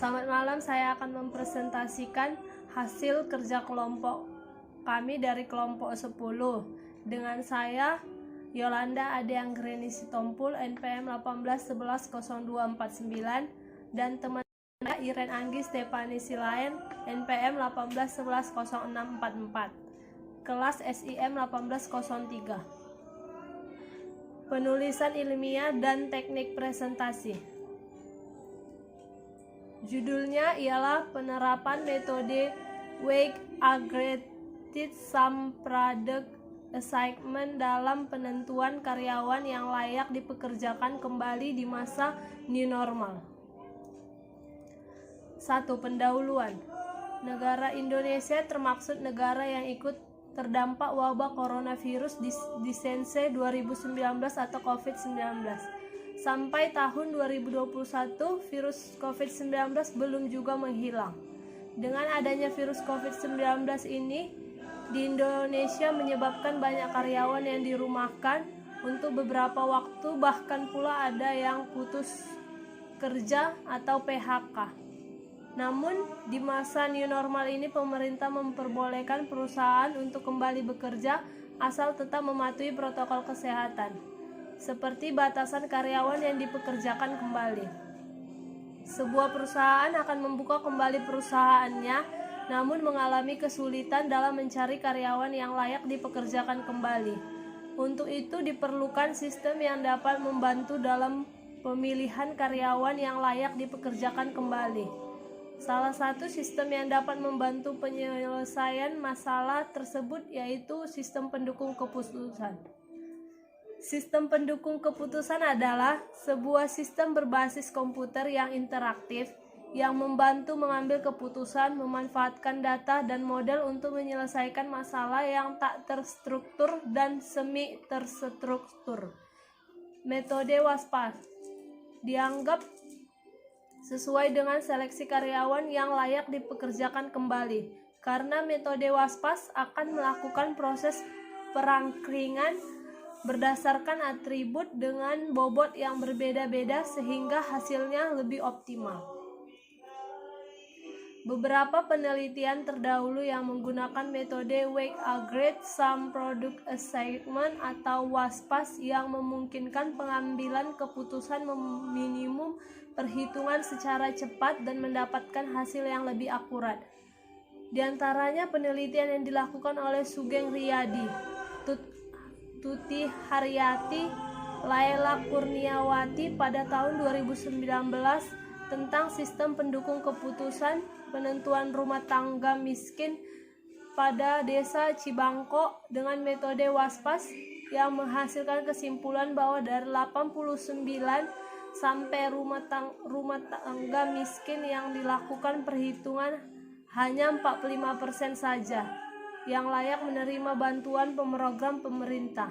Selamat malam, saya akan mempresentasikan hasil kerja kelompok kami dari kelompok 10 dengan saya Yolanda Ade Anggreni Sitompul, NPM 18110249, dan teman saya Iren Anggi Stefani Silaen, NPM 18110644, kelas SIM 1803. Penulisan ilmiah dan teknik presentasi. Judulnya ialah penerapan metode Weight-Aggregated Sum Product Assignment dalam penentuan karyawan yang layak dipekerjakan kembali di masa new normal. 1. Pendahuluan. Negara Indonesia termaksud negara yang ikut terdampak wabah coronavirus disense 2019 atau COVID-19. Sampai tahun 2021, virus COVID-19 belum juga menghilang. Dengan adanya virus COVID-19 ini, di Indonesia menyebabkan banyak karyawan yang dirumahkan untuk beberapa waktu, bahkan pula ada yang putus kerja atau PHK. Namun, di masa new normal ini pemerintah memperbolehkan perusahaan untuk kembali bekerja asal tetap mematuhi protokol kesehatan, seperti batasan karyawan yang dipekerjakan kembali. Sebuah perusahaan akan membuka kembali perusahaannya, namun mengalami kesulitan dalam mencari karyawan yang layak dipekerjakan kembali. Untuk itu diperlukan sistem yang dapat membantu dalam pemilihan karyawan yang layak dipekerjakan kembali. Salah satu sistem yang dapat membantu penyelesaian masalah tersebut yaitu sistem pendukung keputusan. Sistem pendukung keputusan adalah sebuah sistem berbasis komputer yang interaktif yang membantu mengambil keputusan, memanfaatkan data dan model untuk menyelesaikan masalah yang tak terstruktur dan semi terstruktur. Metode WASPAS dianggap sesuai dengan seleksi karyawan yang layak dipekerjakan kembali, karena metode WASPAS akan melakukan proses perangkringan berdasarkan atribut dengan bobot yang berbeda-beda sehingga hasilnya lebih optimal. Beberapa penelitian terdahulu yang menggunakan metode Weight-Aggregated Sum Product Assignment atau WASPAS yang memungkinkan pengambilan keputusan minimum perhitungan secara cepat dan mendapatkan hasil yang lebih akurat. Di antaranya penelitian yang dilakukan oleh Sugeng Riyadi, Tuti Haryati, Laila Kurniawati pada tahun 2019 tentang sistem pendukung keputusan penentuan rumah tangga miskin pada Desa Cibangko dengan metode WASPAS yang menghasilkan kesimpulan bahwa dari 89 sampai rumah tangga miskin yang dilakukan perhitungan hanya 45% saja yang layak menerima bantuan program pemerintah.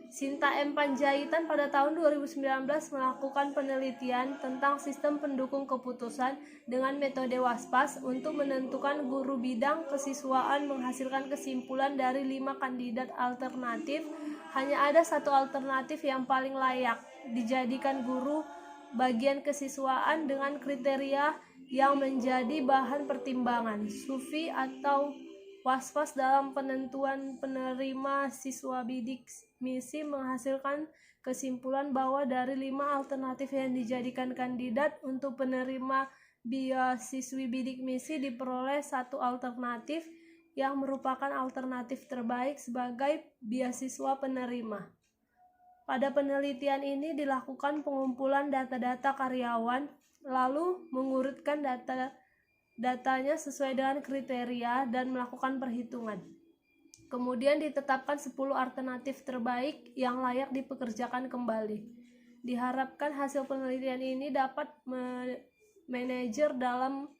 Sinta M. Panjaitan pada tahun 2019 melakukan penelitian tentang sistem pendukung keputusan dengan metode WASPAS untuk menentukan guru bidang kesiswaan, menghasilkan kesimpulan dari 5 kandidat alternatif. Hanya ada satu alternatif yang paling layak dijadikan guru bagian kesiswaan dengan kriteria yang menjadi bahan pertimbangan SUFI atau WASPAS dalam penentuan penerima siswa bidik misi menghasilkan kesimpulan bahwa dari 5 alternatif yang dijadikan kandidat untuk penerima beasiswi bidik misi diperoleh satu alternatif yang merupakan alternatif terbaik sebagai beasiswa penerima. Pada penelitian ini dilakukan pengumpulan data-data karyawan, lalu mengurutkan datanya sesuai dengan kriteria dan melakukan perhitungan. Kemudian ditetapkan 10 alternatif terbaik yang layak dipekerjakan kembali. Diharapkan hasil penelitian ini dapat manajer dalam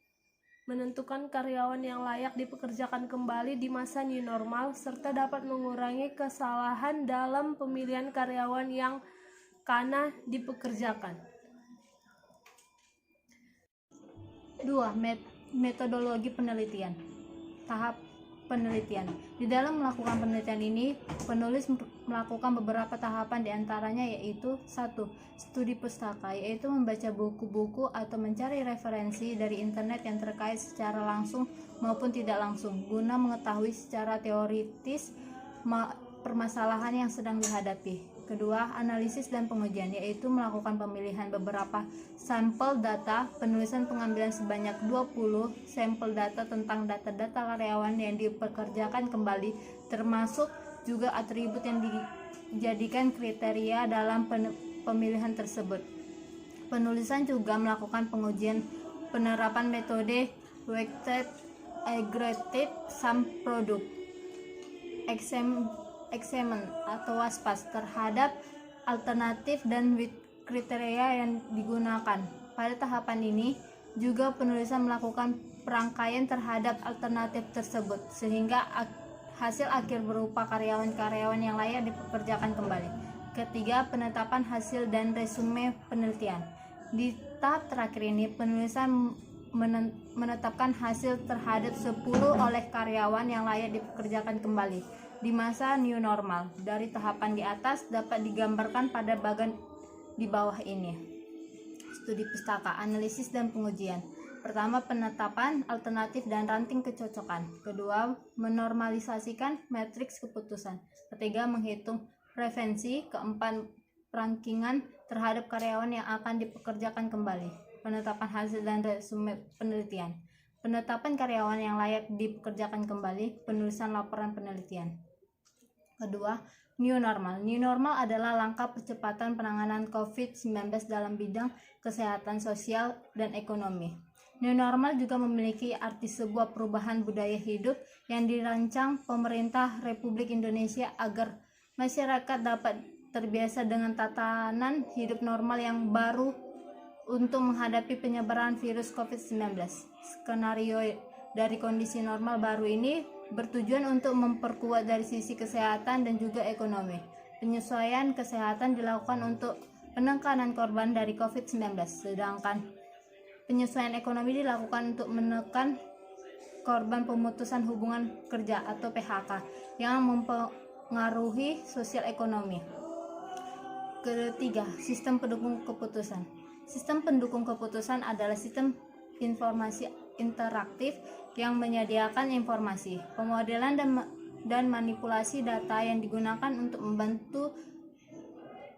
menentukan karyawan yang layak dipekerjakan kembali di masa new normal serta dapat mengurangi kesalahan dalam pemilihan karyawan yang kana dipekerjakan. 2. Metodologi penelitian. Tahap penelitian. Di dalam melakukan penelitian ini, penulis melakukan beberapa tahapan, diantaranya yaitu 1. Studi pustaka, yaitu membaca buku-buku atau mencari referensi dari internet yang terkait secara langsung maupun tidak langsung guna mengetahui secara teoritis permasalahan yang sedang dihadapi. Kedua, analisis dan pengujian, yaitu melakukan pemilihan beberapa sampel data, penulisan pengambilan sebanyak 20 sampel data tentang data-data karyawan yang dipekerjakan kembali, termasuk juga atribut yang dijadikan kriteria dalam pemilihan tersebut. Penulisan juga melakukan pengujian penerapan metode Weighted Aggregate Sum Product Examen atau WASPAS terhadap alternatif dan kriteria yang digunakan. Pada tahapan ini juga penulisan melakukan perangkaian terhadap alternatif tersebut sehingga hasil akhir berupa karyawan-karyawan yang layak dipekerjakan kembali. Ketiga, penetapan hasil dan resume penelitian. Di tahap terakhir ini penulisan menetapkan hasil terhadap 10 oleh karyawan yang layak dipekerjakan kembali di masa new normal. Dari tahapan di atas dapat digambarkan pada bagian di bawah ini. Studi pustaka, analisis dan pengujian. Pertama, penetapan alternatif dan ranting kecocokan. Kedua, menormalisasikan matriks keputusan. Ketiga, menghitung preferensi. Keempat, rankingan terhadap karyawan yang akan dipekerjakan kembali. Penetapan hasil dan resume penelitian. Penetapan karyawan yang layak dipekerjakan kembali. Penulisan laporan penelitian. Kedua, new normal. New normal adalah langkah percepatan penanganan COVID-19 dalam bidang kesehatan sosial dan ekonomi. New normal juga memiliki arti sebuah perubahan budaya hidup yang dirancang pemerintah Republik Indonesia agar masyarakat dapat terbiasa dengan tatanan hidup normal yang baru untuk menghadapi penyebaran virus COVID-19. Skenario dari kondisi normal baru ini bertujuan untuk memperkuat dari sisi kesehatan dan juga ekonomi. Penyesuaian kesehatan dilakukan untuk penekanan korban dari COVID-19, sedangkan penyesuaian ekonomi dilakukan untuk menekan korban pemutusan hubungan kerja atau PHK yang mempengaruhi sosial ekonomi. Ketiga, sistem pendukung keputusan. Sistem pendukung keputusan adalah sistem informasi interaktif yang menyediakan informasi, pemodelan dan manipulasi data yang digunakan untuk membantu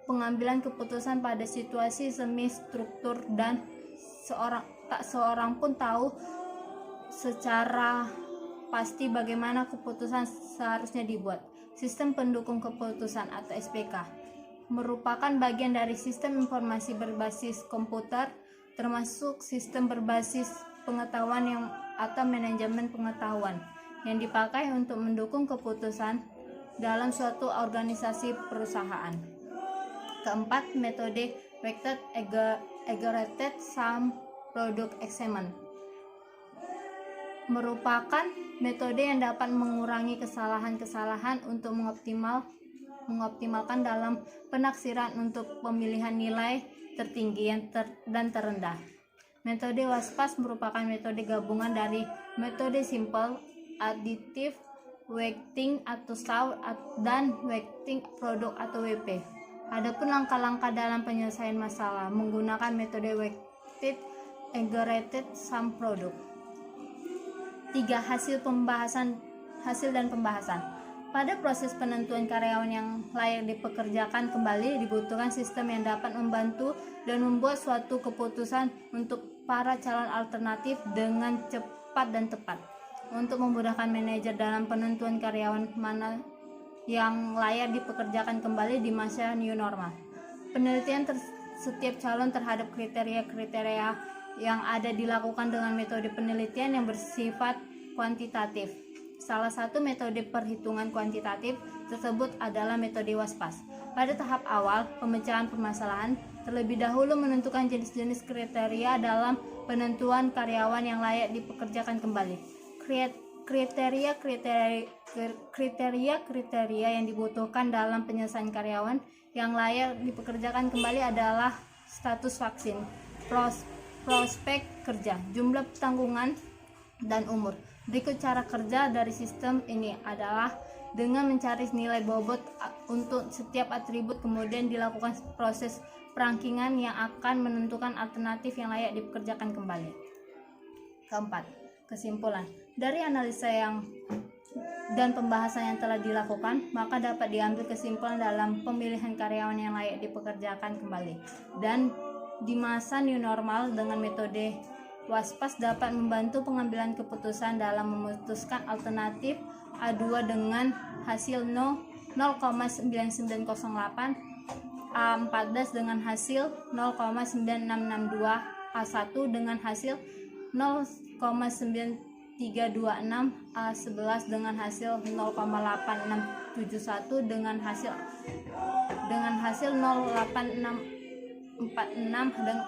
pengambilan keputusan pada situasi semi struktur dan tak seorang pun tahu secara pasti bagaimana keputusan seharusnya dibuat. Sistem pendukung keputusan atau SPK merupakan bagian dari sistem informasi berbasis komputer, termasuk sistem berbasis pengetahuan atau manajemen pengetahuan yang dipakai untuk mendukung keputusan dalam suatu organisasi perusahaan. Keempat, metode Weighted Aggregate Sum Product Examen merupakan metode yang dapat mengurangi kesalahan-kesalahan untuk mengoptimalkan dalam penaksiran untuk pemilihan nilai tertinggi dan terendah. Metode WASPAS merupakan metode gabungan dari metode simple, additive, weighting atau SAW, dan weighting product atau WP. Adapun langkah-langkah dalam penyelesaian masalah menggunakan metode Weighted Aggregate Sum Product. 3. Hasil dan pembahasan. Pada proses penentuan karyawan yang layak dipekerjakan kembali, dibutuhkan sistem yang dapat membantu dan membuat suatu keputusan untuk para calon alternatif dengan cepat dan tepat. Untuk memudahkan manajer dalam penentuan karyawan mana yang layak dipekerjakan kembali di masa new normal. Penelitian setiap calon terhadap kriteria-kriteria yang ada dilakukan dengan metode penelitian yang bersifat kuantitatif. Salah satu metode perhitungan kuantitatif tersebut adalah metode WASPAS. Pada tahap awal pemecahan permasalahan, terlebih dahulu menentukan jenis-jenis kriteria dalam penentuan karyawan yang layak dipekerjakan kembali. Kriteria yang dibutuhkan dalam penyelesaian karyawan yang layak dipekerjakan kembali adalah status vaksin, prospek kerja, jumlah tanggungan, dan umur. Berikut cara kerja dari sistem ini adalah dengan mencari nilai bobot untuk setiap atribut, kemudian dilakukan proses perangkingan yang akan menentukan alternatif yang layak dipekerjakan kembali. Keempat, kesimpulan. Dari analisa dan pembahasan yang telah dilakukan, maka dapat diambil kesimpulan dalam pemilihan karyawan yang layak dipekerjakan kembali. Dan di masa new normal dengan metode WASPAS dapat membantu pengambilan keputusan dalam memutuskan alternatif A2 dengan hasil 0,9908, A14 dengan hasil 0,9662, A1 dengan hasil 0,9326, A11 dengan hasil 0,8671 dengan hasil 08646 dan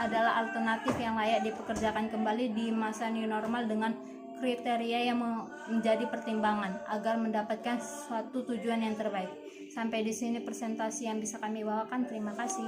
adalah alternatif yang layak dipekerjakan kembali di masa new normal dengan kriteria yang menjadi pertimbangan agar mendapatkan suatu tujuan yang terbaik. Sampai di sini presentasi yang bisa kami bawakan. Terima kasih.